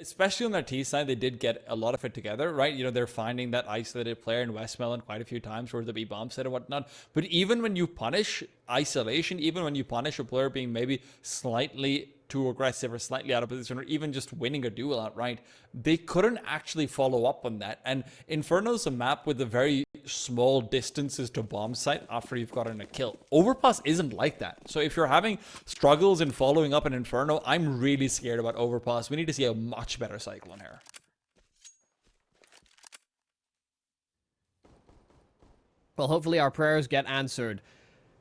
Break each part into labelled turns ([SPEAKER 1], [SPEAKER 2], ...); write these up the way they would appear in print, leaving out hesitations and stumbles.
[SPEAKER 1] Especially on their T side, they did get a lot of it together, right? You know, they're finding that isolated player in Westmelon quite a few times towards the B bomb set and whatnot. But even when you punish isolation, even when you punish a player being maybe slightly too aggressive or slightly out of position, or even just winning a duel outright, they couldn't actually follow up on that. And Inferno's a map with a very small distances to bomb site after you've gotten a kill. Overpass isn't like that. So if you're having struggles in following up an Inferno, I'm really scared about Overpass. We need to see a much better Cyclone here.
[SPEAKER 2] Well, hopefully our prayers get answered.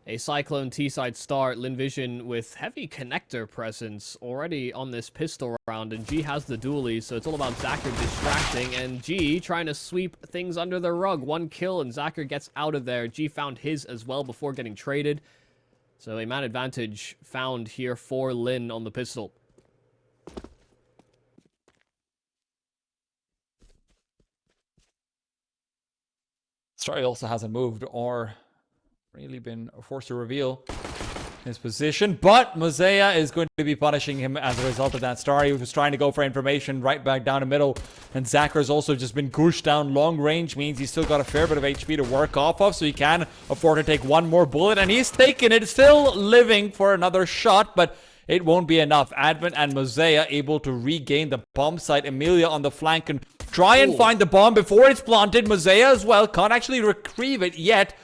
[SPEAKER 2] A Cyclone T-side start, Lynn Vision with heavy connector presence already on this pistol round, and G has the dually, so it's all about Zacher distracting, and G trying to sweep things under the rug. 1 kill, and Zacher gets out of there. G found his as well before getting traded. So a man advantage found here for Lynn on the pistol.
[SPEAKER 1] Story also hasn't moved or really been forced to reveal his position, but Mosea is going to be punishing him as a result of that. Starry was trying to go for information right back down the middle, and Zacher's also just been gushed down. Long range means he's still got a fair bit of HP to work off of, so he can afford to take one more bullet, and he's taking it, still living for another shot, but it won't be enough. Advent and Mosea able to regain the bomb site. Emilia on the flank and try and find the bomb before it's planted. Mosea as well can't actually retrieve it yet.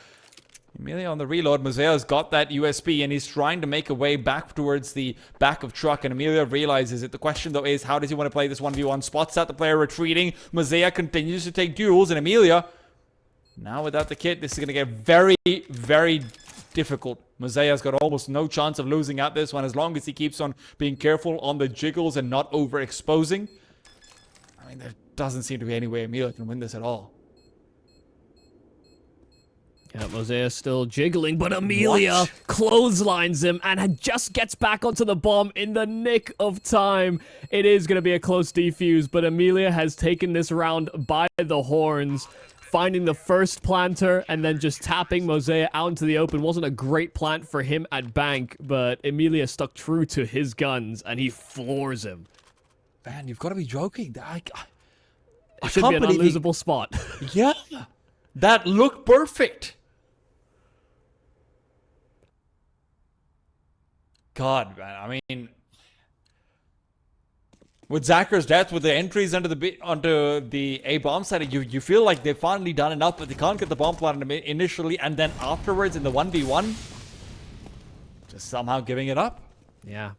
[SPEAKER 1] Emilia on the reload. Mosea's got that USP and he's trying to make a way back towards the back of truck, and Emilia realizes it. The question though is, how does he want to play this 1v1? Spots out the player retreating. Mosea continues to take duels, and Emilia, now without the kit, this is going to get very, very difficult. Mosea's got almost no chance of losing out this one as long as he keeps on being careful on the jiggles and not overexposing. I mean, there doesn't seem to be any way Emilia can win this at all.
[SPEAKER 2] Yeah, Mosea still jiggling, but Emilia clotheslines him and just gets back onto the bomb in the nick of time. It is going to be a close defuse, but Emilia has taken this round by the horns, finding the first planter and then just tapping Mosea out into the open. Wasn't a great plant for him at bank, but Emilia stuck true to his guns and he floors him.
[SPEAKER 1] Man, you've got to be joking.
[SPEAKER 2] It should be an unlosable spot.
[SPEAKER 1] Yeah, that looked perfect. God, man, I mean, with Zacher's death, with the entries onto the A bomb site, you feel like they've finally done enough, but they can't get the bomb plant initially, and then afterwards in the 1v1, just somehow giving it up.
[SPEAKER 2] Yeah.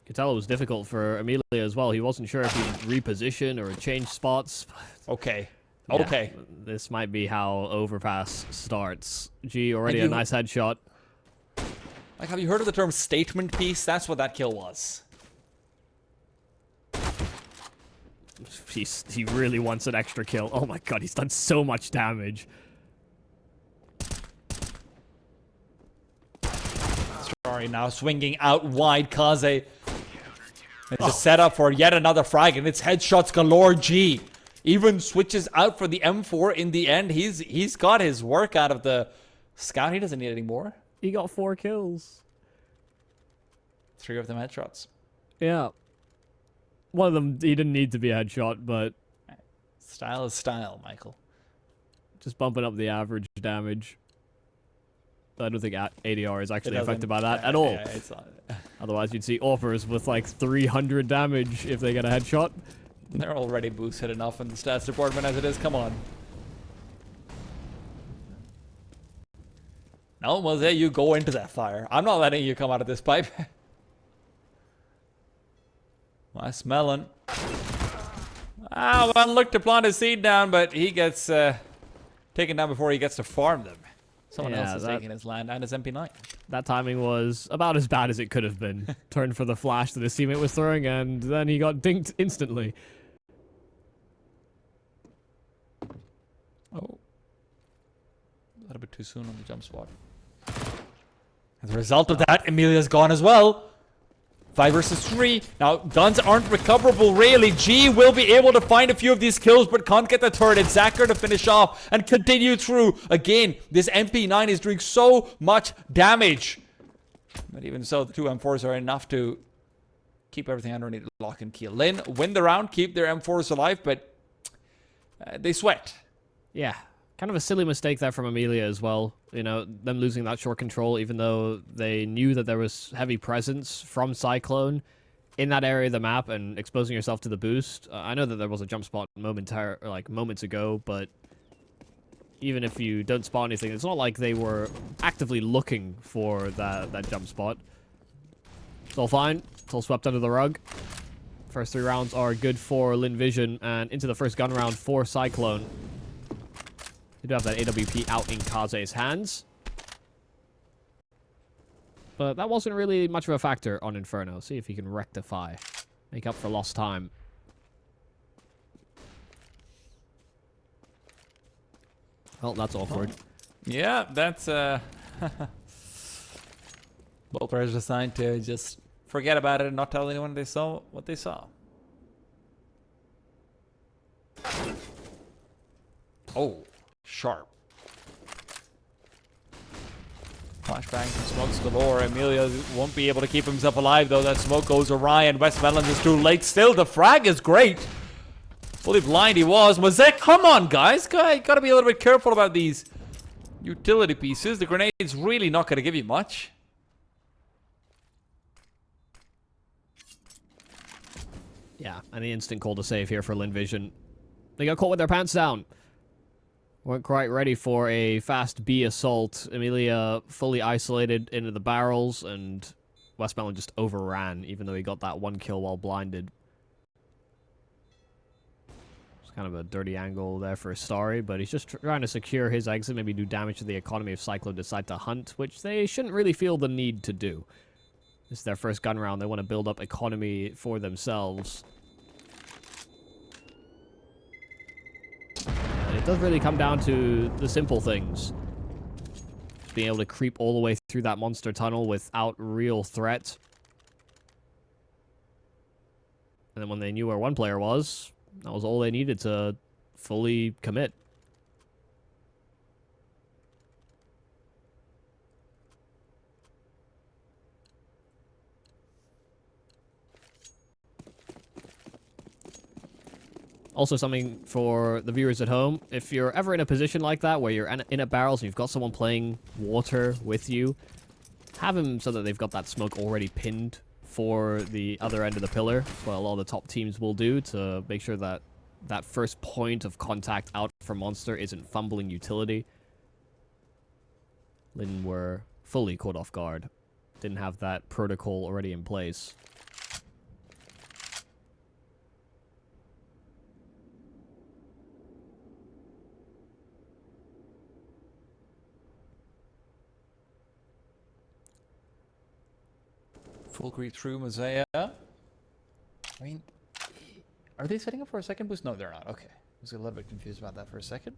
[SPEAKER 2] Could tell it was difficult for Emilia as well. He wasn't sure if he'd reposition or change spots.
[SPEAKER 1] Okay.
[SPEAKER 2] Yeah,
[SPEAKER 1] okay.
[SPEAKER 2] This might be how Overpass starts. G, already a nice headshot.
[SPEAKER 1] Like, have you heard of the term statement piece? That's what that kill was.
[SPEAKER 2] He really wants an extra kill. Oh my god, he's done so much damage.
[SPEAKER 1] Sorry, now swinging out wide. Kaze. It's a setup for yet another frag, and it's headshots galore. G even switches out for the M4 in the end. He's got his work out of the scout. He doesn't need any more.
[SPEAKER 2] He got 4 kills.
[SPEAKER 1] 3 of them headshots.
[SPEAKER 2] Yeah. One of them, he didn't need to be a headshot, but...
[SPEAKER 1] Style is style, Michael.
[SPEAKER 2] Just bumping up the average damage. I don't think ADR is actually affected by that at all.
[SPEAKER 1] Yeah, it's not.
[SPEAKER 2] Otherwise, you'd see offers with like 300 damage if they get a headshot.
[SPEAKER 1] They're already boosted enough in the stats department as it is. Come on. No, Mosea, you go into that fire. I'm not letting you come out of this pipe. Nice melon. One look to plant his seed down, but he gets taken down before he gets to farm them. Someone else is taking his land and his MP9.
[SPEAKER 2] That timing was about as bad as it could have been. Turned for the flash that his teammate was throwing, and then he got dinked instantly.
[SPEAKER 1] Oh. A little bit too soon on the jump spot. As a result of that, Emilia's gone as well. 5 versus 3. Now, guns aren't recoverable, really. G will be able to find a few of these kills, but can't get the turret. It's Zacher to finish off and continue through. Again, this MP9 is doing so much damage. But even so, the 2 M4s are enough to keep everything underneath lock and key. Lynn win the round, keep their M4s alive, but they sweat.
[SPEAKER 2] Yeah, kind of a silly mistake there from Emilia as well. You know, them losing that short control, even though they knew that there was heavy presence from 5yclone in that area of the map and exposing yourself to the boost. I know that there was a jump spot moments ago, but even if you don't spot anything, it's not like they were actively looking for that jump spot. It's all fine. It's all swept under the rug. First 3 rounds are good for Lynn Vision, and into the first gun round for 5yclone. They do have that AWP out in Kaze's hands. But that wasn't really much of a factor on Inferno. See if he can rectify. Make up for lost time. Well, that's awkward.
[SPEAKER 1] Yeah, that's both players assigned to just forget about it and not tell anyone they saw what they saw. Oh, sharp. Flashbang from smokes galore. Emilia won't be able to keep himself alive though. That smoke goes Orion. West Melons is too late. Still, the frag is great. Fully blind he was. Mosaic, come on, guys. Gotta be a little bit careful about these utility pieces. The grenade's really not gonna give you much.
[SPEAKER 2] Yeah, and the instant call to save here for Lynn Vision. They got caught with their pants down. Weren't quite ready for a fast B assault. Emilia fully isolated into the barrels, and Westmelon just overran, even though he got that 1 kill while blinded. It's kind of a dirty angle there for Starry, but he's just trying to secure his exit, maybe do damage to the economy if 5yclone decide to hunt, which they shouldn't really feel the need to do. This is their first gun round. They want to build up economy for themselves. And it does really come down to the simple things. Just being able to creep all the way through that monster tunnel without real threat. And then when they knew where one player was, that was all they needed to fully commit. Also something for the viewers at home, if you're ever in a position like that where you're in at barrels and you've got someone playing water with you, have them so that they've got that smoke already pinned for the other end of the pillar. That's what a lot of the top teams will do to make sure that that first point of contact out for Monster isn't fumbling utility. Lynn were fully caught off guard. Didn't have that protocol already in place.
[SPEAKER 1] Full creep through Mosaic. I mean, are they setting up for a second boost? No, they're not. Okay. I was a little bit confused about that for a second.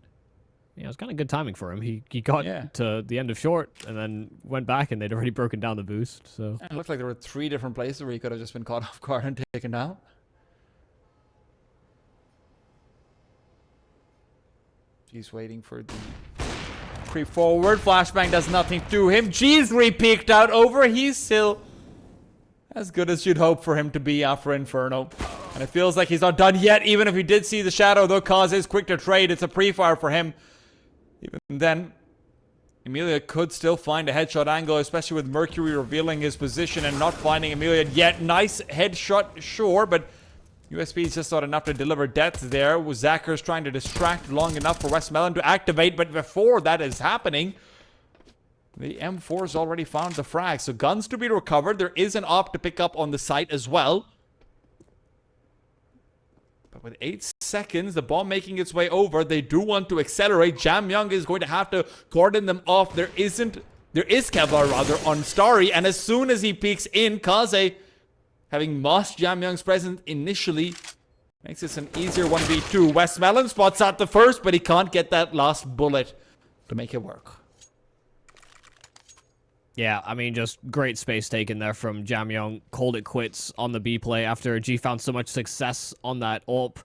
[SPEAKER 2] Yeah, it was kind of good timing for him. He got to the end of short and then went back and they'd already broken down the boost. So
[SPEAKER 1] it looked like there were 3 different places where he could have just been caught off guard and taken down. He's waiting for the creep forward. Flashbang does nothing to him. G's re-peeked out over. He's still as good as you'd hope for him to be after Inferno. And it feels like he's not done yet, even if he did see the shadow, though Kaze is quick to trade. It's a pre-fire for him. Even then, Emilia could still find a headshot angle, especially with Mercury revealing his position and not finding Emilia yet. Nice headshot, sure, but USP is just not enough to deliver death there. Zacker's trying to distract long enough for Westmelon to activate, but before that is happening, the M4's already found the frag. So guns to be recovered. There is an op to pick up on the site as well. But with 8 seconds, the bomb making its way over, they do want to accelerate. Jam Young is going to have to cordon them off. There is Kevlar rather on Starry, and as soon as he peeks in, Kaze, having lost Jam Young's presence initially, makes this an easier 1v2. Westmelon spots out the first, but he can't get that last bullet to make it work.
[SPEAKER 2] yeah, I mean, just great space taken there from Jamyong. Called it quits on the B play after G found so much success on that AWP.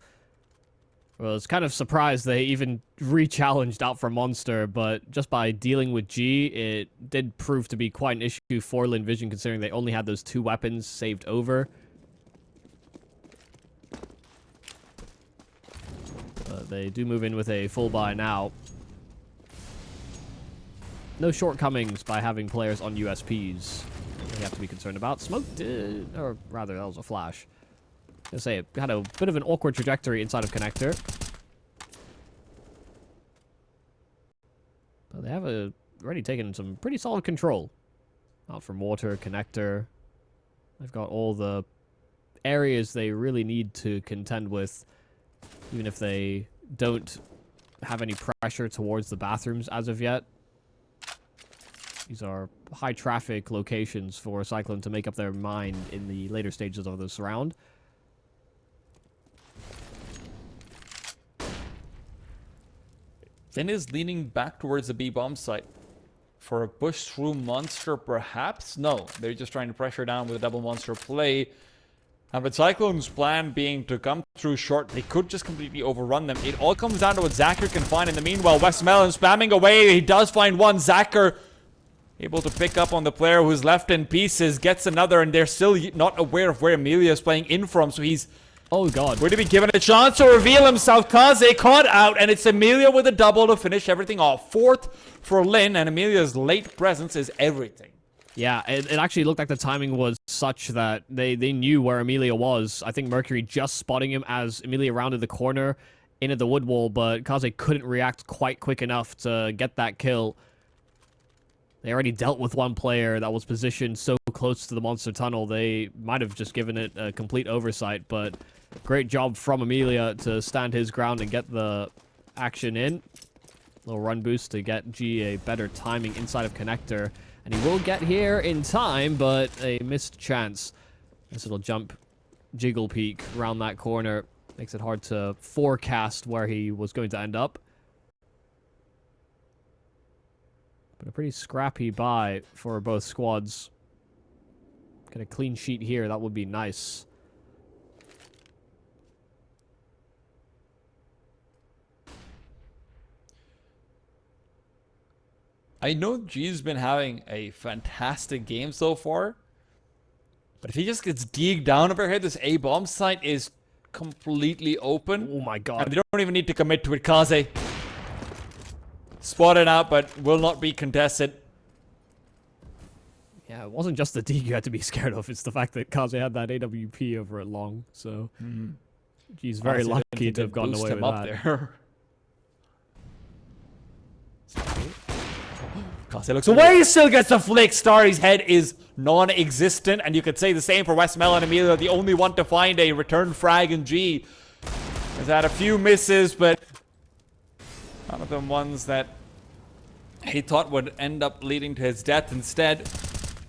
[SPEAKER 2] I was kind of surprised they even re-challenged out for Monster, but just by dealing with G, it did prove to be quite an issue for Lynn Vision, considering they only had those 2 weapons saved over. But they do move in with a full buy now. No shortcomings by having players on USPs they have to be concerned about. Smoke did, or rather, that was a flash. I was gonna say, it had a bit of an awkward trajectory inside of connector. But they have already taken some pretty solid control. Out from water, connector. They've got all the areas they really need to contend with, even if they don't have any pressure towards the bathrooms as of yet. These are high traffic locations for 5yclone to make up their mind in the later stages of this round.
[SPEAKER 1] Lynn is leaning back towards the B bomb site. For a push through monster, perhaps? No, they're just trying to pressure down with a double monster play. And with 5yclone's plan being to come through short, they could just completely overrun them. It all comes down to what Zacher can find. In the meanwhile, Westmelon spamming away. He does find one. Zacher able to pick up on the player who's left in pieces, gets another, and they're still not aware of where Emilia is playing in from, so he's...
[SPEAKER 2] Oh god.
[SPEAKER 1] Going to be given a chance to reveal himself. Kaze caught out, and it's Emilia with a double to finish everything off. Fourth for Lynn, and Emilia's late presence is everything.
[SPEAKER 2] Yeah, it actually looked like the timing was such that they knew where Emilia was. I think Mercury just spotting him as Emilia rounded the corner into the wood wall, but Kaze couldn't react quite quick enough to get that kill. They already dealt with one player that was positioned so close to the monster tunnel. They might have just given it a complete oversight, but great job from Emilia to stand his ground and get the action in. Little run boost to get G a better timing inside of connector. And he will get here in time, but a missed chance. This little jump jiggle peek around that corner makes it hard to forecast where he was going to end up. But a pretty scrappy buy for both squads. Get a clean sheet here, that would be nice.
[SPEAKER 1] I know G's been having a fantastic game so far, but if he just gets digged down over here, this A bomb site is completely open.
[SPEAKER 2] Oh my god.
[SPEAKER 1] And they don't even need to commit to it. Kaze spotted out, but will not be contested.
[SPEAKER 2] Yeah, it wasn't just the D you had to be scared of, it's the fact that Kaze had that AWP over at long, so... G's very
[SPEAKER 1] Honestly,
[SPEAKER 2] lucky to have gotten away with that.
[SPEAKER 1] There. Kaze looks away, still gets a flick. Starry's head is non-existent, and you could say the same for Westmelon and Emilia, the only one to find a return frag in G. Has had a few misses, but none of them ones that he thought would end up leading to his death instead.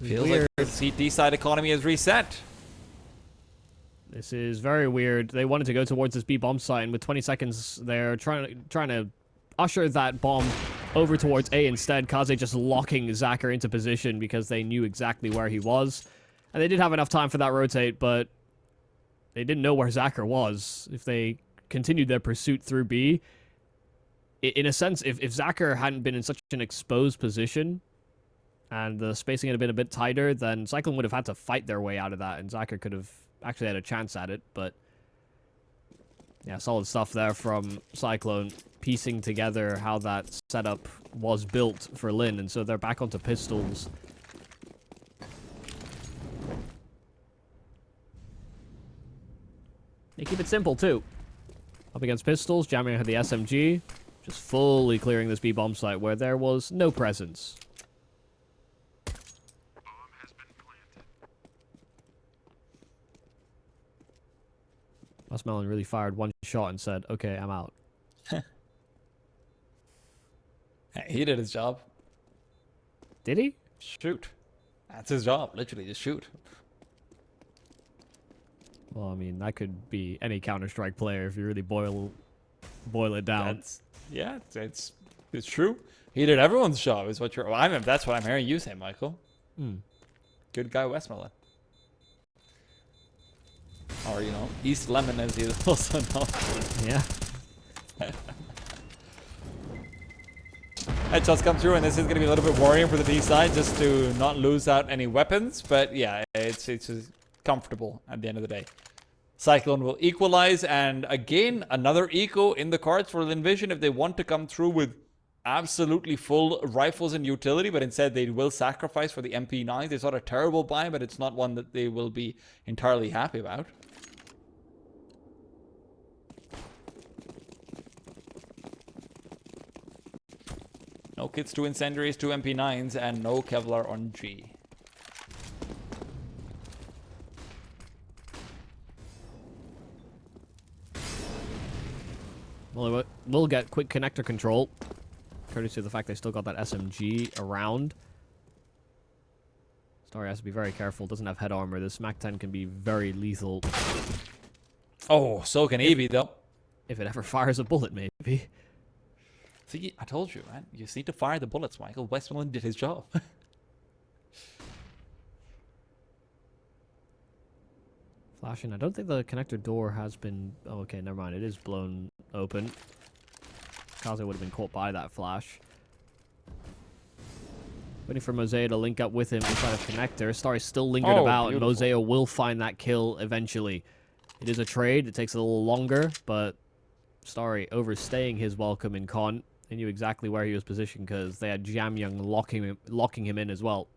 [SPEAKER 1] Feels like the CT side economy is reset.
[SPEAKER 2] This is very weird. They wanted to go towards this B bomb site, and with 20 seconds, they're trying to usher that bomb over towards A instead. Kaze just locking Zacher into position because they knew exactly where he was. And they did have enough time for that rotate, but they didn't know where Zacher was. If they continued their pursuit through B, in a sense, if Zacher hadn't been in such an exposed position and the spacing had been a bit tighter, then 5yclone would have had to fight their way out of that, and Zacher could have actually had a chance at it, but yeah, solid stuff there from 5yclone, piecing together how that setup was built for Lynn, and so they're back onto pistols. They keep it simple, too. Up against pistols, jamming had the SMG, just fully clearing this B-bomb site where there was no presence. Westmelon really fired one shot and said, okay, I'm out.
[SPEAKER 1] He did his job.
[SPEAKER 2] Did he?
[SPEAKER 1] Shoot. That's his job. Literally, just shoot.
[SPEAKER 2] Well, I mean, that could be any Counter-Strike player if you really boil it down.
[SPEAKER 1] Yeah, it's true. He did everyone's job, is what you're... Well, that's what I'm hearing you say, Michael. Good guy, Westmelon. Or, you know, East Lemon, as you also know.
[SPEAKER 2] Yeah.
[SPEAKER 1] Headshots come through, and this is going to be a little bit worrying for the D side, just to not lose out any weapons. But yeah, it's just comfortable at the end of the day. Cyclone will equalize, and again, another eco in the cards for Lynn Vision if they want to come through with absolutely full rifles and utility, but instead they will sacrifice for the MP9s. It's not a terrible buy, but it's not one that they will be entirely happy about. No kits, 2 incendiaries, 2 MP9s, and no Kevlar on G.
[SPEAKER 2] Well, we'll get quick connector control, courtesy of the fact they still got that SMG around. Starry has to be very careful. Doesn't have head armor. This MAC-10 can be very lethal.
[SPEAKER 1] Oh, so can Evie, though.
[SPEAKER 2] If it ever fires a bullet, maybe.
[SPEAKER 1] See, I told you, man. You just need to fire the bullets, Michael. Westmoreland did his job.
[SPEAKER 2] Flashing. I don't think the connector door has been... Oh, okay, never mind. It is blown open. Kaze would have been caught by that flash. Waiting for Mosea to link up with him inside of connector. Starry's still lingered about, and Mosea will find that kill eventually. It is a trade. It takes a little longer, but Starry overstaying his welcome in con. They knew exactly where he was positioned because they had Jam Young locking him in as well.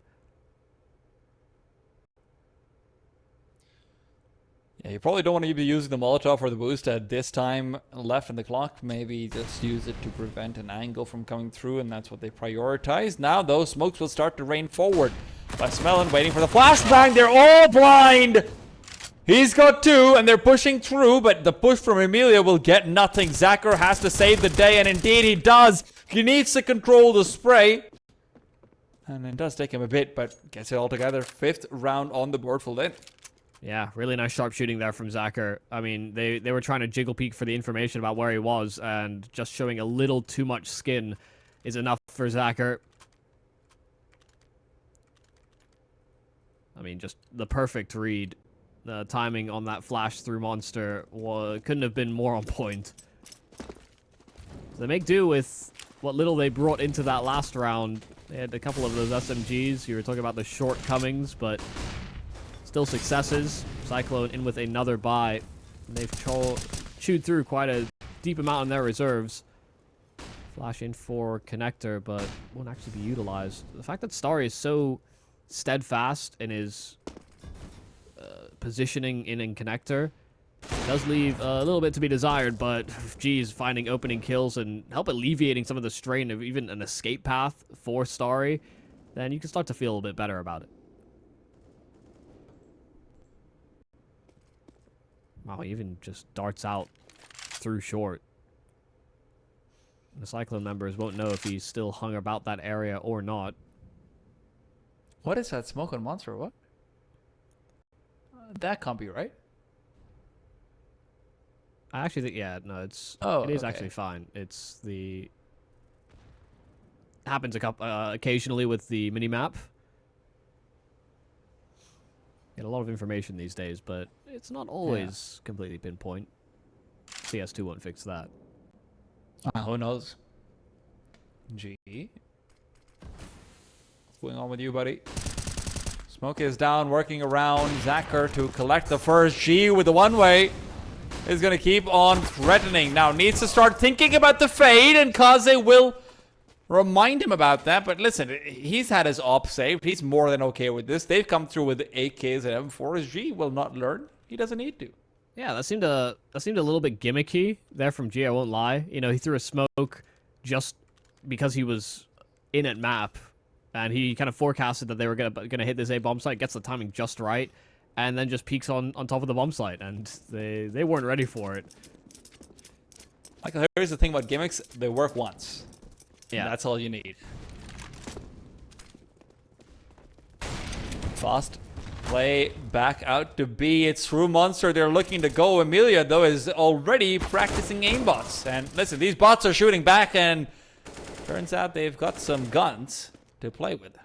[SPEAKER 1] Yeah, you probably don't want to be using the Molotov or the boost at this time left in the clock. Maybe just use it to prevent an angle from coming through, and that's what they prioritize. Now those smokes will start to rain forward. Westmoreland waiting for the flashbang. They're all blind! He's got 2, and they're pushing through, but the push from Emilia will get nothing. Zacher has to save the day, and indeed he does. He needs to control the spray. And it does take him a bit, but gets it all together. 5th round on the board for Lynn.
[SPEAKER 2] Yeah, really nice sharpshooting there from Zacher. I mean, they were trying to jiggle peek for the information about where he was, and just showing a little too much skin is enough for Zacher. I mean, just the perfect read. The timing on that flash through monster couldn't have been more on point. So they make do with what little they brought into that last round. They had a couple of those SMGs. You were talking about the shortcomings, but still successes. Cyclone in with another buy. And they've chewed through quite a deep amount in their reserves. Flash in for connector, but won't actually be utilized. The fact that Starry is so steadfast in his positioning in connector does leave a little bit to be desired, but geez, finding opening kills and help alleviating some of the strain of even an escape path for Starry, then you can start to feel a little bit better about it. Wow, he even just darts out through short. The Cyclone members won't know if he's still hung about that area or not.
[SPEAKER 1] What is that smoke on monster? What? That can't be right.
[SPEAKER 2] I actually think, yeah, no, it is actually fine. It's the... happens occasionally with the mini-map. Get a lot of information these days, but it's not always completely pinpoint. CS2 won't fix that.
[SPEAKER 1] Who knows? G. What's going on with you, buddy? Smoke is down, working around Zacher to collect the first. G with the one-way is going to keep on threatening. Now needs to start thinking about the fade, and Kaze will remind him about that. But listen, he's had his op saved. He's more than okay with this. They've come through with AKs and M4s. G will not learn. He doesn't need to.
[SPEAKER 2] Yeah, that seemed a little bit gimmicky there from G, I won't lie. You know, he threw a smoke just because he was in at map, and he kind of forecasted that they were gonna hit this A bomb site, gets the timing just right, and then just peeks on top of the bomb site, and they weren't ready for it.
[SPEAKER 1] Michael, here's the thing about gimmicks. They work once.
[SPEAKER 2] Yeah.
[SPEAKER 1] That's all you need. Fast play back out to B. It's through monster. They're looking to go. Emilia, though, is already practicing aimbots. And listen, these bots are shooting back, and turns out they've got some guns to play with.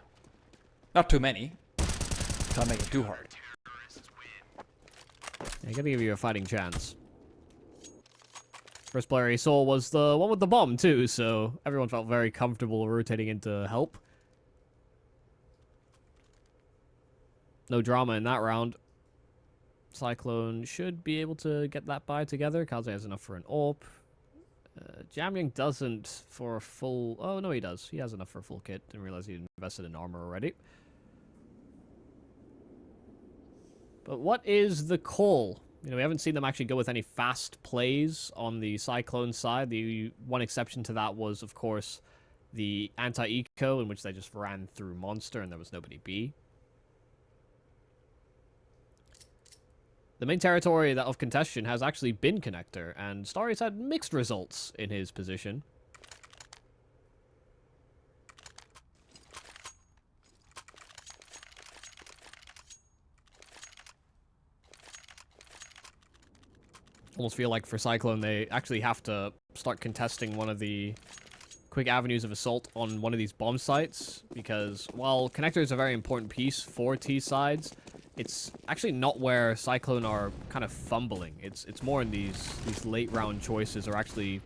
[SPEAKER 1] Not too many. Can't make it too hard.
[SPEAKER 2] Yeah, gotta give you a fighting chance. First player he saw was the one with the bomb, too, so everyone felt very comfortable rotating in to help. No drama in that round. CycLone should be able to get that buy together. Kaze has enough for an AWP. Jamyang doesn't for a full... Oh, no, he does. He has enough for a full kit. Didn't realize he invested in armor already. But what is the call? You know, we haven't seen them actually go with any fast plays on the CycLone side. The one exception to that was, of course, the anti-eco, in which they just ran through Monster and there was nobody B. The main territory of contention has actually been Connector, and Starry's had mixed results in his position. Almost feel like for CycLone, they actually have to start contesting one of the quick avenues of assault on one of these bomb sites, because while Connector is a very important piece for T sides, it's actually not where CycLone are kind of fumbling. It's more in these late round choices or actually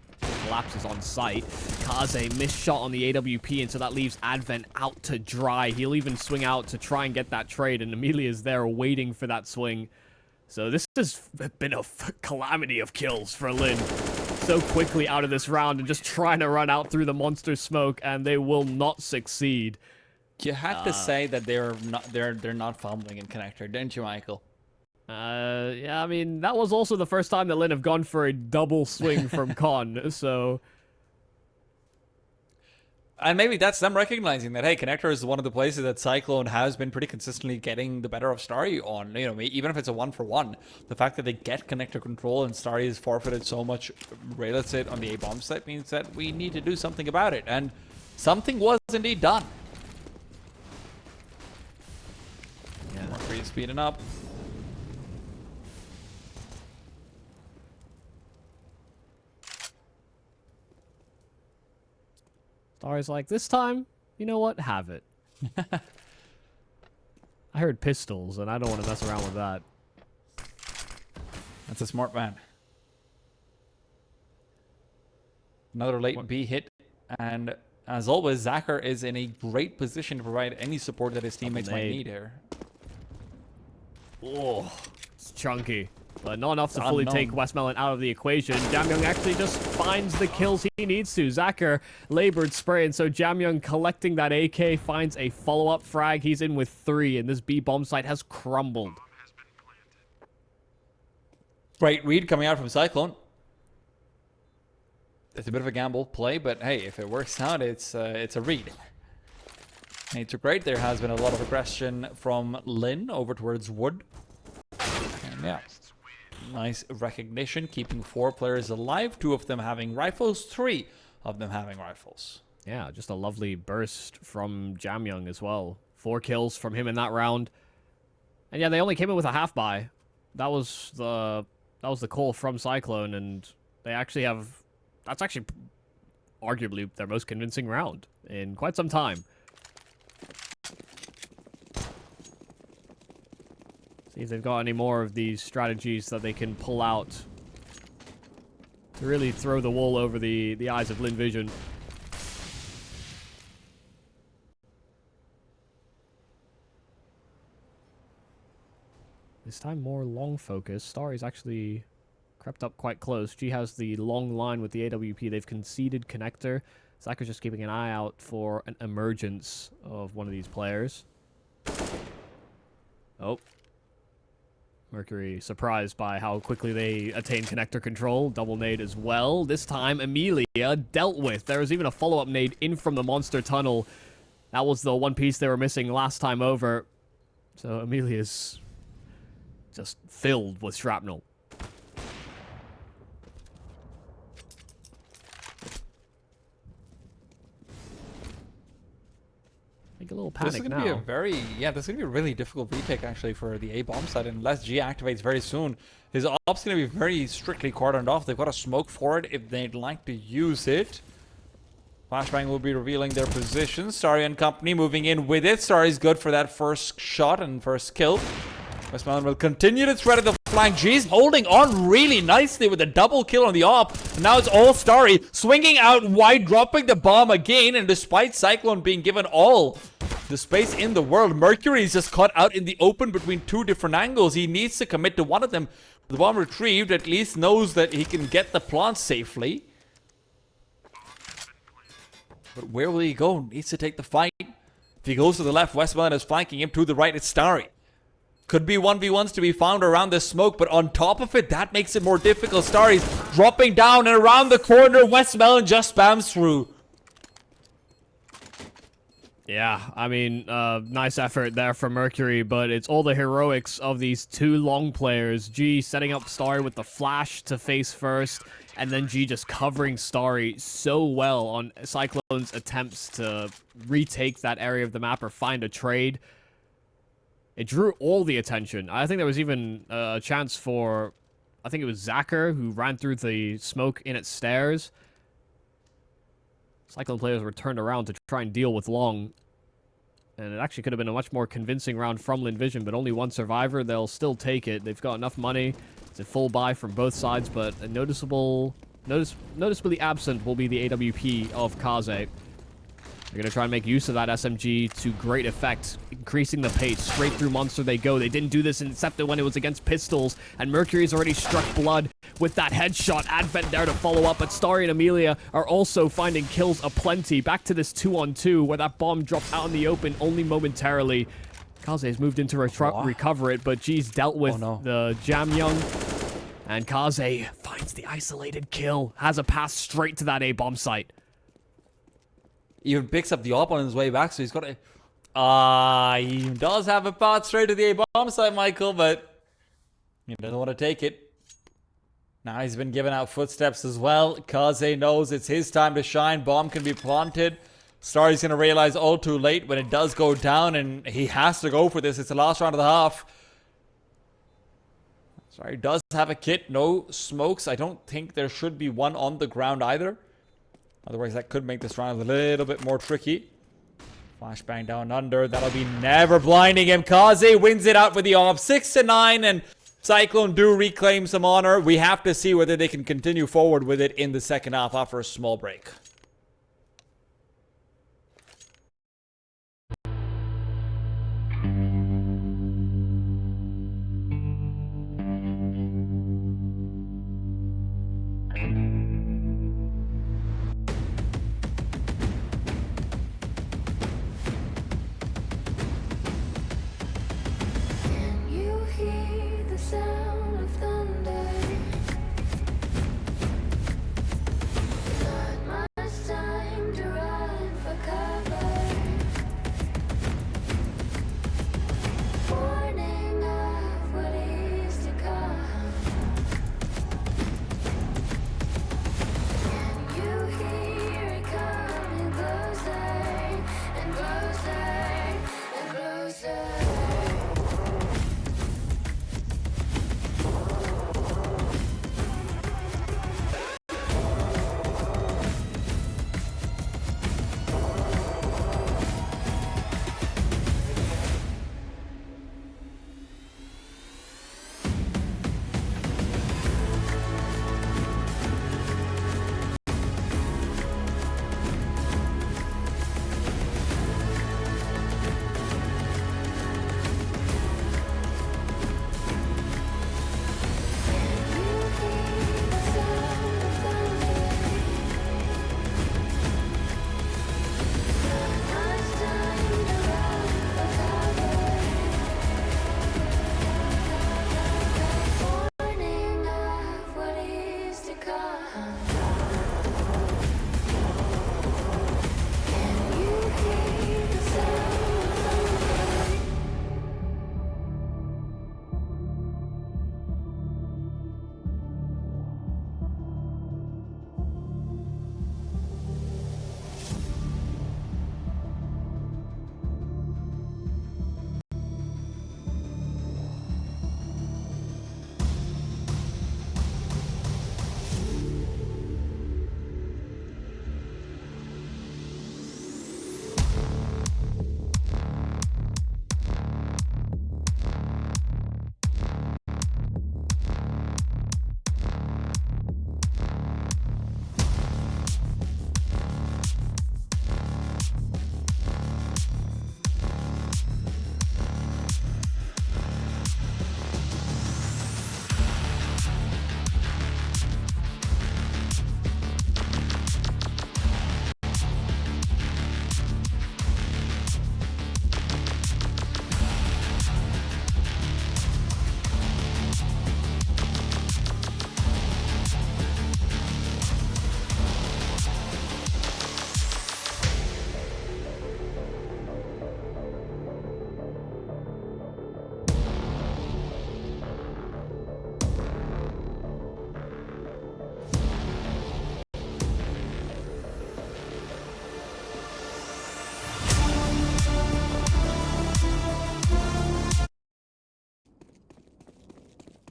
[SPEAKER 2] collapses on site. Kaze missed shot on the AWP, and so that leaves Advent out to dry. He'll even swing out to try and get that trade, and Emilia's there waiting for that swing. So this has been a calamity of kills for Lynn. So quickly out of this round and just trying to run out through the monster smoke, and they will not succeed.
[SPEAKER 1] You had to say that they're not fumbling in Connector, didn't you, Michael?
[SPEAKER 2] Yeah, I mean, that was also the first time that Lynn have gone for a double swing from Con, so...
[SPEAKER 1] And maybe that's them recognizing that, hey, Connector is one of the places that CycLone has been pretty consistently getting the better of Starry on. You know, even if it's a 1-for-1, the fact that they get Connector control and Starry has forfeited so much real estate on the A-bomb site means that we need to do something about it. And something was indeed done. Yeah, Mercury speeding up.
[SPEAKER 2] Starry's like, this time, you know what? Have it. I heard pistols, and I don't want to mess around with that.
[SPEAKER 1] That's a smart man. Another late B hit, and as always, Zacher is in a great position to provide any support that his teammates might need here.
[SPEAKER 2] Oh, it's chunky. But not enough to fully take Westmelon out of the equation. Jamyang actually just finds the kills he needs to. Zacher labored spray, and so Jamyang collecting that AK finds a follow-up frag. He's in with 3, and this B bomb site has crumbled.
[SPEAKER 1] Great read coming out from CycLone. It's a bit of a gamble play, but hey, if it works out, it's a read. It's great. There has been a lot of aggression from Lynn over towards Wood. And yeah. Nice recognition, keeping 4 players alive, 2 of them having rifles, 3 of them having rifles.
[SPEAKER 2] Yeah, just a lovely burst from Jamyang as well. 4 kills from him in that round. And yeah, they only came in with a half buy. That was the call from CycLone, and they actually have... That's actually arguably their most convincing round in quite some time. See if they've got any more of these strategies that they can pull out to really throw the wool over the eyes of Lynn Vision. This time more long focus. Starry's actually crept up quite close. G has the long line with the AWP. They've conceded Connector. Zacher's just keeping an eye out for an emergence of one of these players. Oh. Mercury surprised by how quickly they attain Connector control. Double nade as well. This time, Emilia dealt with. There was even a follow-up nade in from the monster tunnel. That was the one piece they were missing last time over. So Emilia's just filled with shrapnel. A little panic
[SPEAKER 1] this is
[SPEAKER 2] now.
[SPEAKER 1] Be a very, this is gonna be a really difficult retake actually for the A bomb side, unless G activates very soon. His op's gonna be very strictly cordoned off. They've got a smoke for it if they'd like to use it. Flashbang will be revealing their position. Starry and company moving in with it. Starry's good for that first shot and first kill. Westmelon will continue to thread at the flank. G's holding on really nicely with a double kill on the op. And now it's all Starry swinging out wide, dropping the bomb again. And despite CycLone being given all the space in the world. Mercury is just caught out in the open between two different angles. He needs to commit to one of them. The bomb retrieved, at least knows that he can get the plant safely. But where will he go? Needs to take the fight. If he goes to the left, Westmoreland is flanking him. To the right, it's Starry. Could be 1v1s to be found around this smoke, but on top of it, that makes it more difficult. Starry's dropping down and around the corner. Westmoreland just spams through.
[SPEAKER 2] Yeah, I mean, nice effort there from Mercury, but it's all the heroics of these two long players. G setting up Starry with the flash to face first, and then G just covering Starry so well on 5yclone's attempts to retake that area of the map or find a trade. It drew all the attention. I think there was even a chance for, I think it was Zacher who ran through the smoke in at stairs. 5yclone players were turned around to try and deal with Long. And it actually could have been a much more convincing round from Lynn Vision, but only one survivor. They'll still take it. They've got enough money. It's a full buy from both sides, but a noticeably absent will be the AWP of Kaze. They're going to try and make use of that SMG to great effect, increasing the pace. Straight through Monster they go. They didn't do this except when it was against pistols, and Mercury's already struck blood with that headshot. Advent there to follow up, but Starry and Emilia are also finding kills aplenty. Back to this 2-on-2, where that bomb dropped out in the open only momentarily. Kaze has moved in to recover it, but G's dealt with the Jamyoung. And Kaze finds the isolated kill, has a pass straight to that A-bomb site.
[SPEAKER 1] Even picks up the op on his way back, so he's got a... he does have a path straight to the A-bomb site, Michael, but he doesn't want to take it. Now he's been giving out footsteps as well. Kaze knows it's his time to shine. Bomb can be planted. Starry's going to realize all too late when it does go down, and he has to go for this. It's the last round of the half. Starry does have a kit. No smokes. I don't think there should be one on the ground either. Otherwise, that could make this round a little bit more tricky. Flashbang down under. That'll be never blinding him. Kaze wins it out with the AWP. 6-9, and 5yclone do reclaim some honor. We have to see whether they can continue forward with it in the second half after a small break.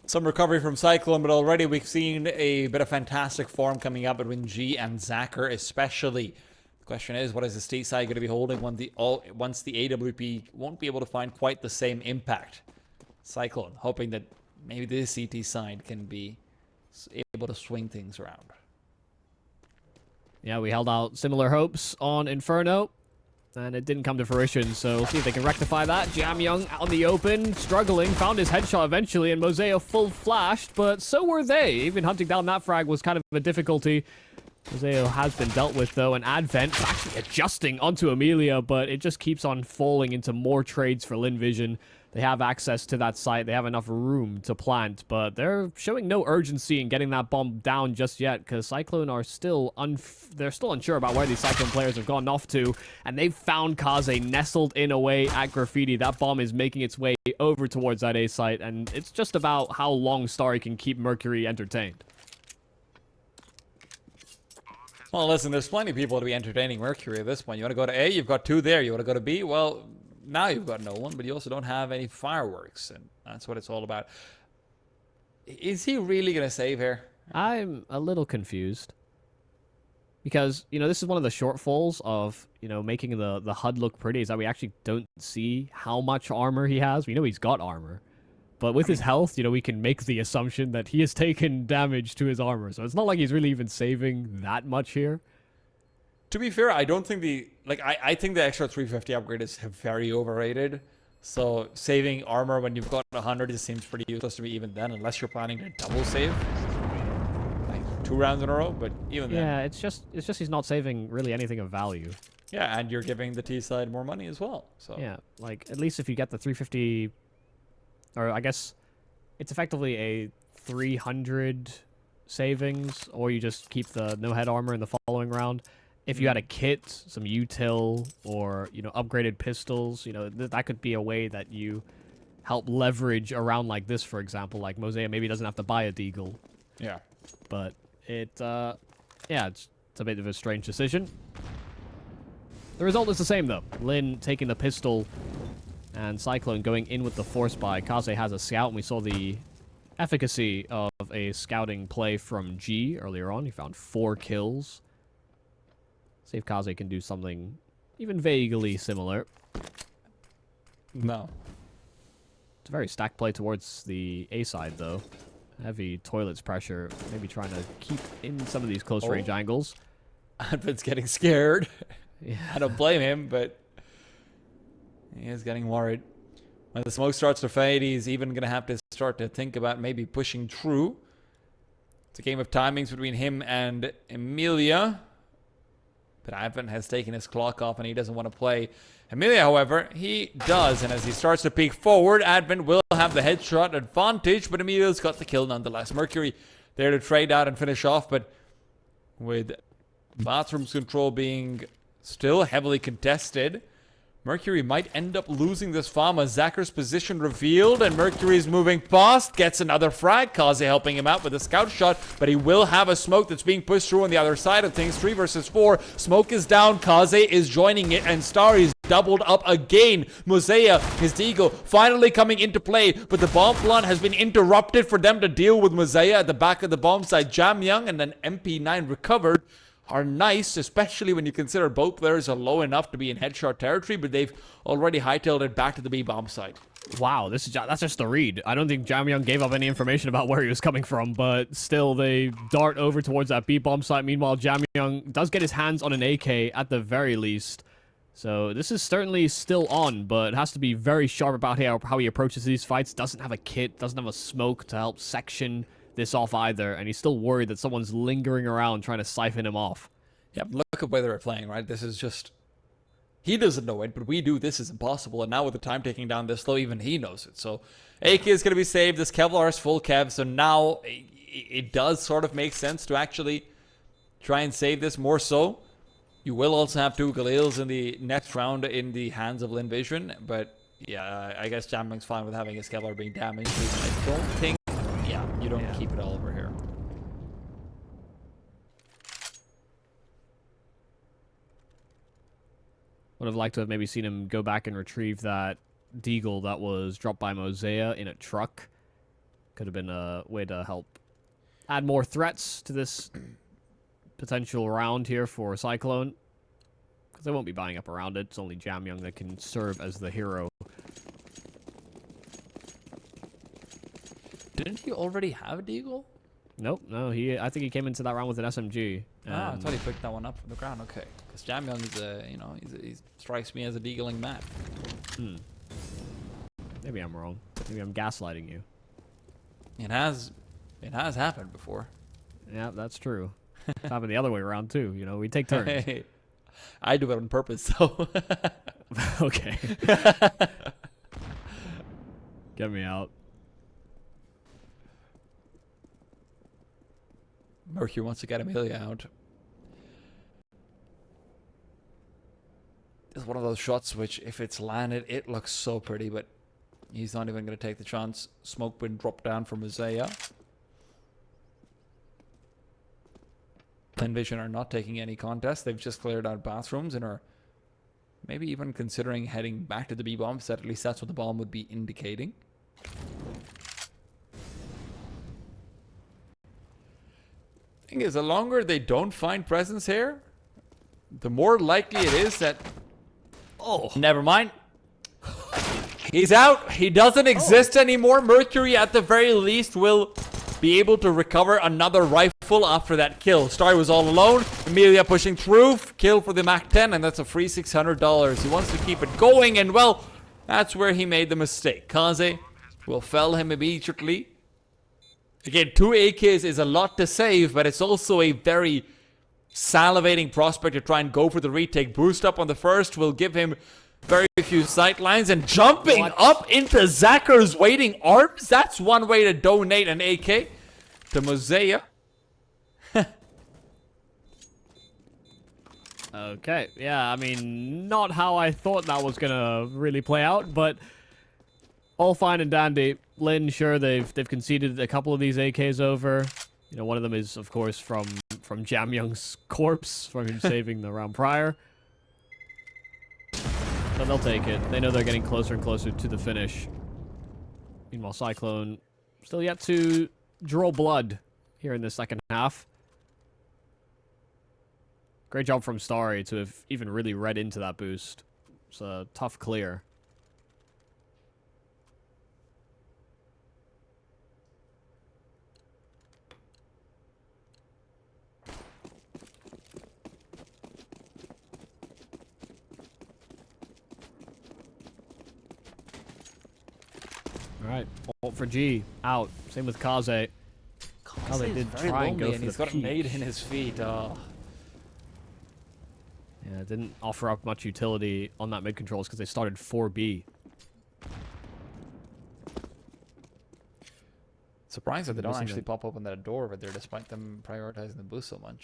[SPEAKER 1] Some recovery from Cyclone, but already we've seen a bit of fantastic form coming up between G and Zacher especially. The question is, what is the stateside going to be holding once the AWP won't be able to find quite the same impact? Cyclone, hoping that maybe this CT side can be able to swing things around.
[SPEAKER 2] Yeah, we held out similar hopes on Inferno, and it didn't come to fruition, so we'll see if they can rectify that. Jamyoung out in the open, struggling, found his headshot eventually, and Mosea full flashed, but so were they. Even hunting down that frag was kind of a difficulty. Mosea has been dealt with, though, and Advent actually adjusting onto Emilia, but it just keeps on falling into more trades for Lynn Vision. They have access to that site. They have enough room to plant, but they're showing no urgency in getting that bomb down just yet because Cyclone are still they're still unsure about where these Cyclone players have gone off to, and they've found Kaze nestled in away at Graffiti. That bomb is making its way over towards that A site, and it's just about how long Starry can keep Mercury entertained.
[SPEAKER 1] Well, listen, there's plenty of people to be entertaining Mercury at this point. You want to go to A, you've got 2 there. You want to go to B, well, now you've got no one, but you also don't have any fireworks, and that's what it's all about. Is he really going to save here?
[SPEAKER 2] I'm a little confused. Because, you know, this is one of the shortfalls of, you know, making the HUD look pretty, is that we actually don't see how much armor he has. We know he's got armor. But with his health, you know, we can make the assumption that he has taken damage to his armor. So it's not like he's really even saving that much here.
[SPEAKER 1] To be fair, I don't think I think the extra 350 upgrade is very overrated. So saving armor when you've got 100 just seems pretty useless to me even then, unless you're planning to double save. Like 2 rounds in a row, but even then.
[SPEAKER 2] Yeah, it's just he's not saving really anything of value.
[SPEAKER 1] Yeah, and you're giving the T side more money as well. So
[SPEAKER 2] yeah, like at least if you get the 350, or I guess it's effectively a 300 savings, or you just keep the no head armor in the following round. If you had a kit, some util, or, you know, upgraded pistols, you know, that could be a way that you help leverage around like this, for example. Like, Mosea maybe doesn't have to buy a deagle.
[SPEAKER 1] Yeah.
[SPEAKER 2] But yeah, it's a bit of a strange decision. The result is the same, though. Lynn taking the pistol, and Cyclone going in with the force buy. Kaze has a scout, and we saw the efficacy of a scouting play from G earlier on. He found 4 kills. See if Kaze can do something even vaguely similar.
[SPEAKER 1] No.
[SPEAKER 2] It's a very stacked play towards the A side, though. Heavy toilets pressure. Maybe trying to keep in some of these close-range angles.
[SPEAKER 1] Advent's getting scared.
[SPEAKER 2] Yeah.
[SPEAKER 1] I don't blame him, but he is getting worried. When the smoke starts to fade, he's even going to have to start to think about maybe pushing through. It's a game of timings between him and Emilia. But Advent has taken his clock off and he doesn't want to play. Emilia, however, he does. And as he starts to peek forward, Advent will have the headshot advantage. But Emilia's got the kill nonetheless. Mercury there to trade out and finish off. But with Bathroom's control being still heavily contested, Mercury might end up losing this farm as Zacher's position revealed, and Mercury's moving past, gets another frag. Kaze helping him out with a scout shot, but he will have a smoke that's being pushed through on the other side of things. 3 versus 4. Smoke is down. Kaze is joining it, and Starry's doubled up again. Mosea, his deagle, finally coming into play, but the bomb plant has been interrupted for them to deal with Mosea at the back of the bomb site. Jamyoung and then MP9 recovered are nice, especially when you consider both players are low enough to be in headshot territory, but they've already hightailed it back to the B bomb site.
[SPEAKER 2] Wow, that's just the read. I don't think Jamyoung gave up any information about where he was coming from, but still they dart over towards that B bomb site. Meanwhile, Jamyoung does get his hands on an AK at the very least. So this is certainly still on, but has to be very sharp about how he approaches these fights. Doesn't have a kit, doesn't have a smoke to help section this off either, and he's still worried that someone's lingering around trying to siphon him off.
[SPEAKER 1] Yeah, look at where they're playing, right? This is just... He doesn't know it, but we do. This is impossible, and now with the time taking down this low, even he knows it. So AK is going to be saved. This Kevlar is full Kev, so now it does sort of make sense to actually try and save this more so. You will also have 2 Galils in the next round in the hands of Lynn Vision, but yeah, I guess Jamyoung's fine with having his Kevlar being damaged. I don't think... Yeah, you don't keep it all over here.
[SPEAKER 2] Would have liked to have maybe seen him go back and retrieve that deagle that was dropped by Mosea in a truck. Could have been a way to help add more threats to this potential round here for Cyclone. Because they won't be buying up around it. It's only Jamyoung that can serve as the hero.
[SPEAKER 1] Didn't he already have a deagle?
[SPEAKER 2] Nope, no. I think he came into that round with an SMG.
[SPEAKER 1] Ah, I thought he picked that one up from the ground. Okay, because Jamyoung is he strikes me as a deagling man.
[SPEAKER 2] Maybe I'm wrong. Maybe I'm gaslighting you.
[SPEAKER 1] It has happened before.
[SPEAKER 2] Yeah, that's true. It's happened the other way around too. You know, we take turns.
[SPEAKER 1] Hey, I do it on purpose, so.
[SPEAKER 2] Okay. Get me out.
[SPEAKER 1] Mercury wants to get Emilia out. It's one of those shots which, if it's landed, it looks so pretty, but he's not even going to take the chance. Smoke been dropped down from Mosea. Envision are not taking any contest. They've just cleared out bathrooms and are maybe even considering heading back to the B-bomb set. At least that's what the bomb would be indicating. Thing is, the longer they don't find presence here, the more likely it is that... Oh, never mind. He's out. He doesn't exist anymore. Mercury, at the very least, will be able to recover another rifle after that kill. Starry was all alone. Emilia pushing through. Kill for the MAC-10, and that's a free $600. He wants to keep it going, and well, that's where he made the mistake. Kaze will fell him immediately. Again, 2 AKs is a lot to save, but it's also a very salivating prospect to try and go for the retake. Boost up on the first will give him very few sightlines, and jumping up into Zacher's waiting arms. That's one way to donate an AK to Mosea.
[SPEAKER 2] Okay, yeah, I mean, not how I thought that was gonna really play out, but all fine and dandy. Lynn, sure, they've conceded a couple of these AKs over. You know, one of them is, of course, from Jamyoung's corpse, from him saving the round prior. But they'll take it. They know they're getting closer and closer to the finish. Meanwhile, Cyclone still yet to draw blood here in the second half. Great job from Starry to have even really read into that boost. It's a tough clear. Alright, ult for G, out. Same with Kaze.
[SPEAKER 1] Kaze
[SPEAKER 2] did try and go for
[SPEAKER 1] he's
[SPEAKER 2] the
[SPEAKER 1] got a
[SPEAKER 2] peek.
[SPEAKER 1] nade in his feet. Oh.
[SPEAKER 2] Yeah, it didn't offer up much utility on that mid controls because they started 4B.
[SPEAKER 1] Surprised that they don't actually pop open that door over there despite them prioritizing the boost so much.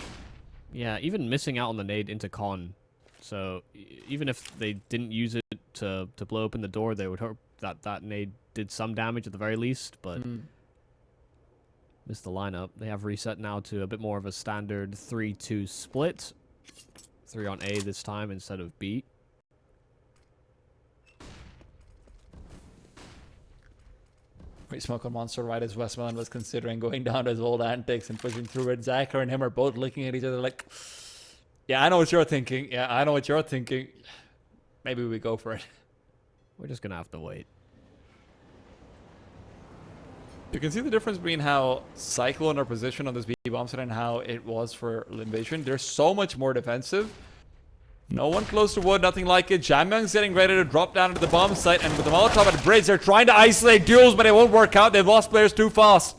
[SPEAKER 2] Yeah, even missing out on the nade into con. So even if they didn't use it to blow open the door, they would hope that that nade did some damage at the very least, but missed the lineup. They have reset now to a bit more of a standard 3-2 split. 3 on A this time instead of B.
[SPEAKER 1] Great smoke on Monster right as Westmoreland was considering going down to his old antics and pushing through it. Zacher and him are both looking at each other like, yeah, I know what you're thinking. Yeah, I know what you're thinking. Maybe we go for it.
[SPEAKER 2] We're just gonna have to wait.
[SPEAKER 1] You can see the difference between how Cyclone are positioned on this B-bomb site and how it was for Invasion. They're so much more defensive. No one close to wood, nothing like it. Jamyoung's getting ready to drop down into the bomb site, and with the Molotov at the bridge, they're trying to isolate duels, but it won't work out. They've lost players too fast.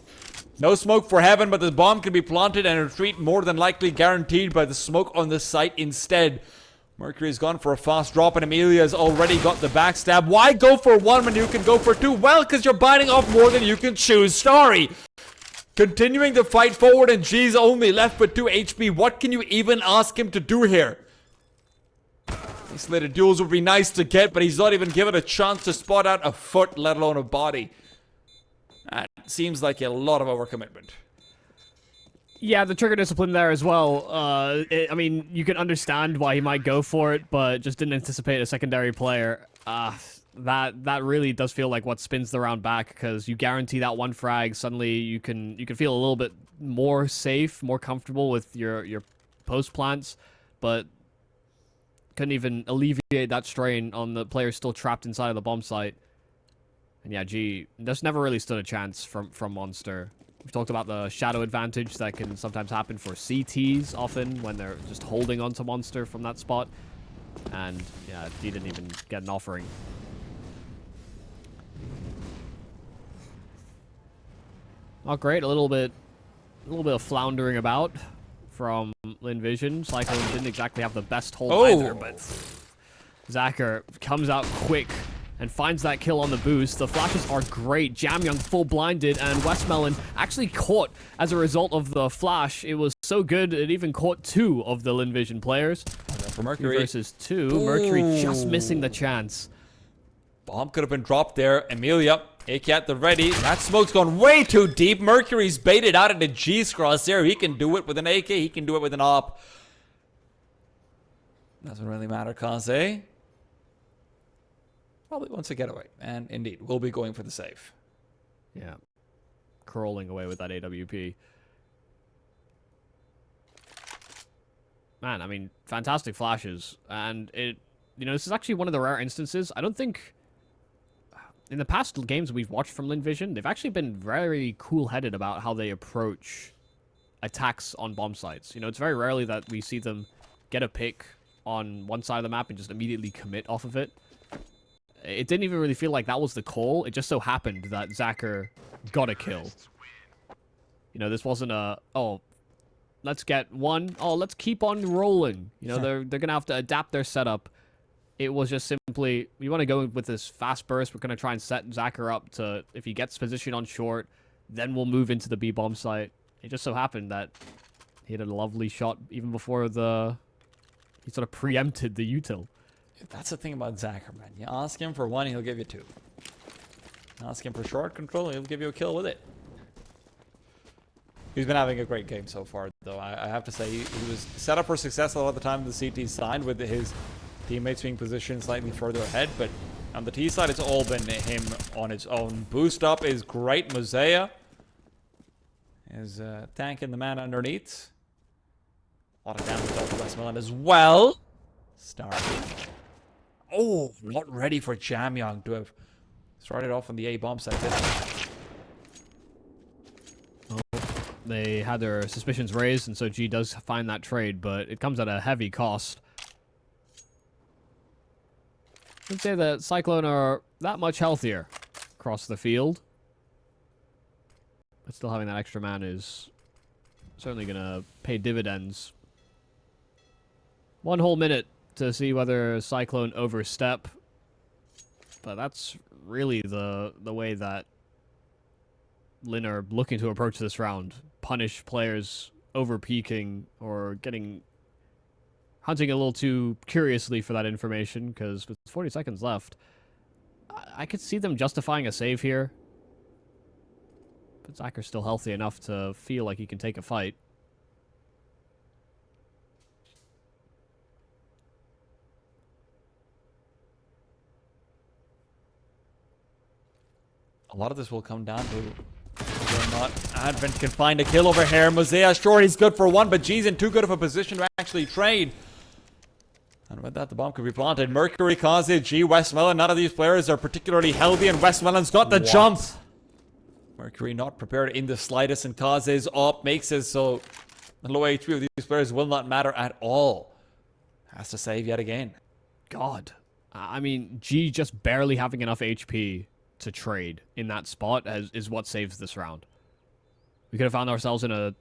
[SPEAKER 1] No smoke for heaven, but the bomb can be planted and a retreat more than likely guaranteed by the smoke on the site instead. Mercury's gone for a fast drop, and Emilia's already got the backstab. Why go for one when you can go for two? Well, because you're biting off more than you can chew. Starry continuing to fight forward, and G's only left with 2 HP. What can you even ask him to do here? Isolated duels would be nice to get, but he's not even given a chance to spot out a foot, let alone a body. That seems like a lot of overcommitment.
[SPEAKER 2] Yeah, the trigger discipline there as well. I mean, you can understand why he might go for it, but just didn't anticipate a secondary player. that really does feel like what spins the round back, because you guarantee that one frag. Suddenly you can feel a little bit more safe, more comfortable with your post plants, but couldn't even alleviate that strain on the players still trapped inside of the bomb site. And yeah, G just never really stood a chance from Monster. We've talked about the shadow advantage that can sometimes happen for CTs often when they're just holding onto Monster from that spot. And yeah, G didn't even get an offering. Not great, a little bit of floundering about from Lynn Vision. CycLone didn't exactly have the best hold either, but Zacher comes out quick and finds that kill on the boost. The flashes are great. Jamyoung full blinded, and Westmelon actually caught as a result of the flash. It was so good, it even caught 2 of the Lynn Vision players.
[SPEAKER 1] For Mercury.
[SPEAKER 2] 2 versus 2. Mercury just missing the chance.
[SPEAKER 1] Bomb could have been dropped there. Emilia, AK at the ready. That smoke's gone way too deep. Mercury's baited out into G's crosshair. He can do it with an AK. He can do it with an op. Doesn't really matter, Kaze. Probably wants a getaway. And indeed, we'll be going for the save.
[SPEAKER 2] Yeah. Crawling away with that AWP. Man, I mean, fantastic flashes. And it, this is actually one of the rare instances. I don't think in the past games we've watched from Lynn Vision, they've actually been very cool-headed about how they approach attacks on bomb sites. It's very rarely that we see them get a pick on one side of the map and just immediately commit off of it. It didn't even really feel like that was the call. It just so happened that Zacher got a kill. This wasn't a, oh, let's get one. Oh, let's keep on rolling. They're going to have to adapt their setup. It was just simply, we want to go with this fast burst. We're going to try and set Zacher up to, if he gets position on short, then we'll move into the B bomb site. It just so happened that he had a lovely shot even before he sort of preempted the util.
[SPEAKER 1] That's the thing about Zacher, man. You ask him for 1, he'll give you 2. Ask him for short control, he'll give you a kill with it. He's been having a great game so far, though. I have to say, he was set up for success a lot of the time the CT side, with his teammates being positioned slightly further ahead, but on the T side, it's all been him on its own. Boost up is great. Mosea is tanking the man underneath. A lot of damage off the Westmelon as well. Start. Oh, not ready for Jamyoung to have started off on the A bomb site.
[SPEAKER 2] They had their suspicions raised, and so G does find that trade, but it comes at a heavy cost. I'd say that CycLone are that much healthier across the field. But still having that extra man is certainly going to pay dividends. 1 whole minute to see whether CycLone overstep. But that's really the way that Lynn are looking to approach this round. Punish players over-peaking or hunting a little too curiously for that information, because with 40 seconds left, I could see them justifying a save here. But Zacher's still healthy enough to feel like he can take a fight.
[SPEAKER 1] A lot of this will come down to whether or not Advent can find a kill over here. Mosea short, he's good for 1, but G's in too good of a position to actually trade. And with that, the bomb could be planted. Mercury, Kaze, G, Westmelon. None of these players are particularly healthy, and Westmelon's got the jump. Mercury not prepared in the slightest, and Kaze's up makes it so the low HP of these players will not matter at all. Has to save yet again.
[SPEAKER 2] God. I mean, G just barely having enough HP to trade in that spot is what saves this round. We could have found ourselves in a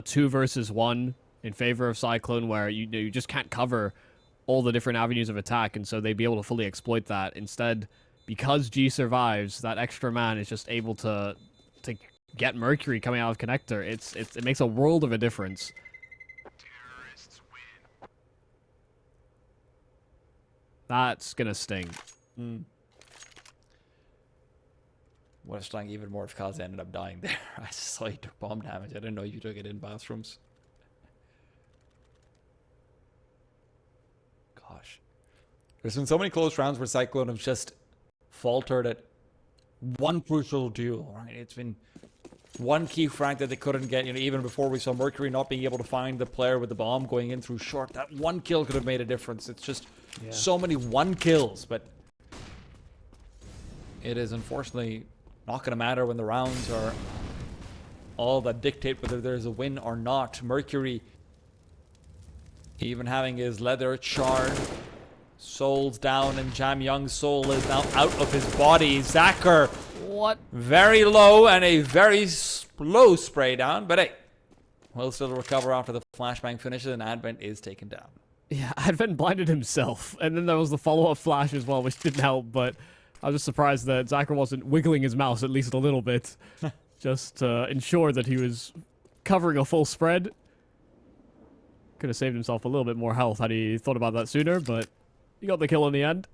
[SPEAKER 2] 2 versus 1 in favor of CycLone, where you just can't cover all the different avenues of attack, and so they'd be able to fully exploit that. Instead, because G survives, that extra man is just able to get Mercury coming out of connector. It makes a world of a difference. That's gonna sting.
[SPEAKER 1] Would have stung even more if Kaze ended up dying there. I just saw he took bomb damage. I didn't know you took it in bathrooms. Gosh. There's been so many close rounds where CycLone have just faltered at one crucial duel, right? It's been one key frag that they couldn't get, even before we saw Mercury not being able to find the player with the bomb going in through short. That one kill could have made a difference. It's just so many one kills, but it is unfortunately not going to matter when the rounds are all that dictate whether there's a win or not. Mercury, even having his leather charred, soul's down, and Jam Young's soul is now out of his body. Zacher,
[SPEAKER 2] what?
[SPEAKER 1] Very low and a very low spray down, but hey, will still recover after the flashbang finishes and Advent is taken down.
[SPEAKER 2] Yeah, Advent blinded himself, and then there was the follow-up flash as well, which didn't help, but I was just surprised that Zacher wasn't wiggling his mouse at least a little bit, just to ensure that he was covering a full spread. Could have saved himself a little bit more health had he thought about that sooner, but he got the kill in the end.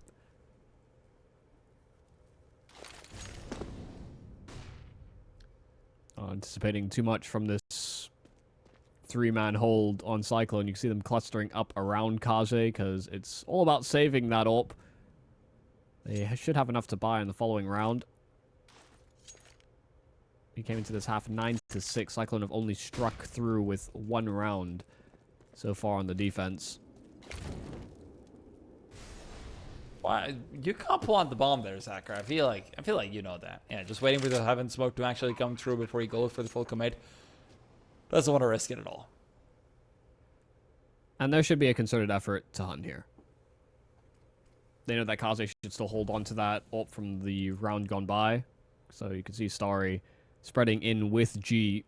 [SPEAKER 2] Anticipating too much from this three-man hold on Cyclone. You can see them clustering up around Kaze because it's all about saving that AWP. They should have enough to buy in the following round. He came into this half 9-6. Cyclone have only struck through with one round so far on the defense.
[SPEAKER 1] Why you can't pull on the bomb there, Zacher? I feel like you know that. Yeah, just waiting for the heaven smoke to actually come through before he goes for the full commit. Doesn't want to risk it at all.
[SPEAKER 2] And there should be a concerted effort to hunt here. They know that Kaze should still hold on to that AWP from the round gone by. So you can see Starry spreading in with G.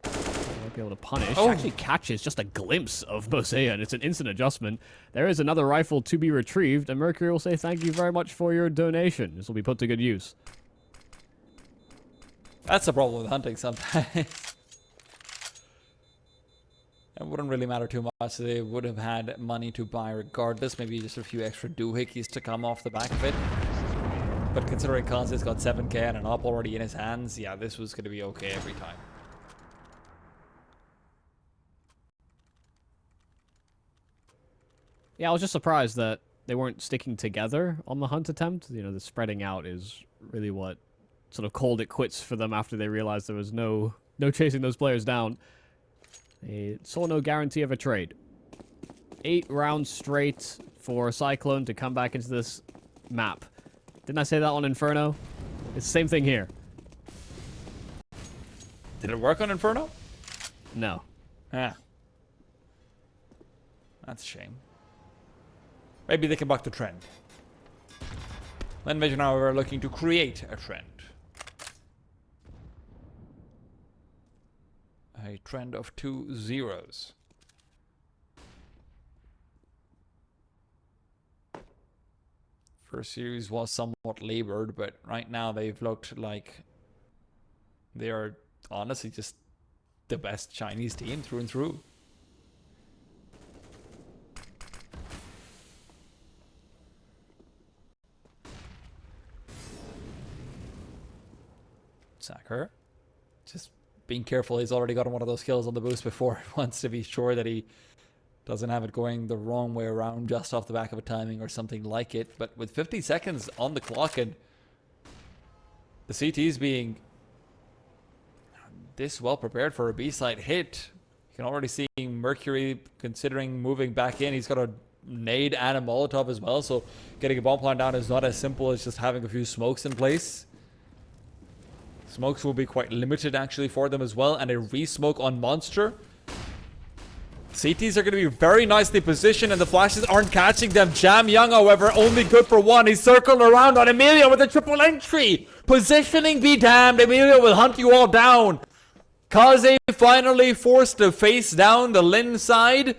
[SPEAKER 2] Might be able to punish. Actually catches just a glimpse of Mosea, and it's an instant adjustment. There is another rifle to be retrieved, and Mercury will say thank you very much for your donation. This will be put to good use.
[SPEAKER 1] That's the problem with hunting sometimes. It wouldn't really matter too much. They would have had money to buy regardless. Maybe just a few extra doohickeys to come off the back of it. But considering Kaze's got 7k and an AWP already in his hands, yeah, this was going to be okay every time.
[SPEAKER 2] Yeah, I was just surprised that they weren't sticking together on the hunt attempt. You know, the spreading out is really what sort of called it quits for them after they realized there was no chasing those players down. They saw no guarantee of a trade. 8 rounds straight for Cyclone to come back into this map. Didn't I say that on Inferno? It's the same thing here.
[SPEAKER 1] Did it work on Inferno?
[SPEAKER 2] No.
[SPEAKER 1] Yeah. That's a shame. Maybe they can buck the trend. Lynn Vision, however, are looking to create a trend. A trend of 2 zeros. First series was somewhat labored, but right now they've looked like they are honestly just the best Chinese team through and through. Zacher, just being careful. He's already gotten one of those kills on the boost before. He wants to be sure that he doesn't have it going the wrong way around just off the back of a timing or something like it. But with 50 seconds on the clock and the CTs being this well prepared for a B-side hit, you can already see Mercury considering moving back in. He's got a nade and a Molotov as well, so getting a bomb plan down is not as simple as just having a few smokes in place. Smokes will be quite limited actually for them as well, and a re-smoke on Monster. CTs are going to be very nicely positioned and the flashes aren't catching them. Jam Young, however, only good for one. He's circled around on Emilia with a triple entry. Positioning be damned. Emilia will hunt you all down. Kaze finally forced to face down the Lynn side.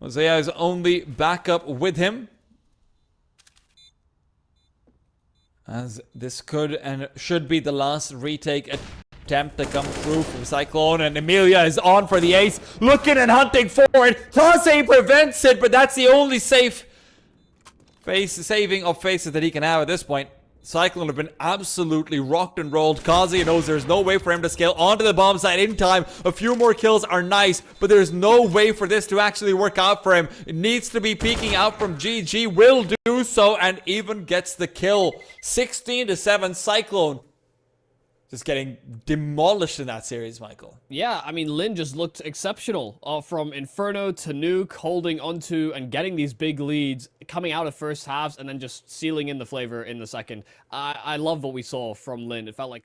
[SPEAKER 1] Mosea is only backup with him, as this could and should be the last retake attempt to come through from Cyclone, and Emilia is on for the ace, looking and hunting for it. Kaze prevents it, but that's the only safe saving of faces that he can have at this point. Cyclone have been absolutely rocked and rolled. Kaze knows there's no way for him to scale onto the bomb site in time. A few more kills are nice, but there's no way for this to actually work out for him. It needs to be peeking out from GG. Will do so and even gets the kill. 16-7 Cyclone. Just getting demolished in that series, Michael.
[SPEAKER 2] Yeah, I mean, Lynn just looked exceptional. From Inferno to Nuke, holding onto and getting these big leads, coming out of first halves, and then just sealing in the flavor in the second. I love what we saw from Lynn. It felt like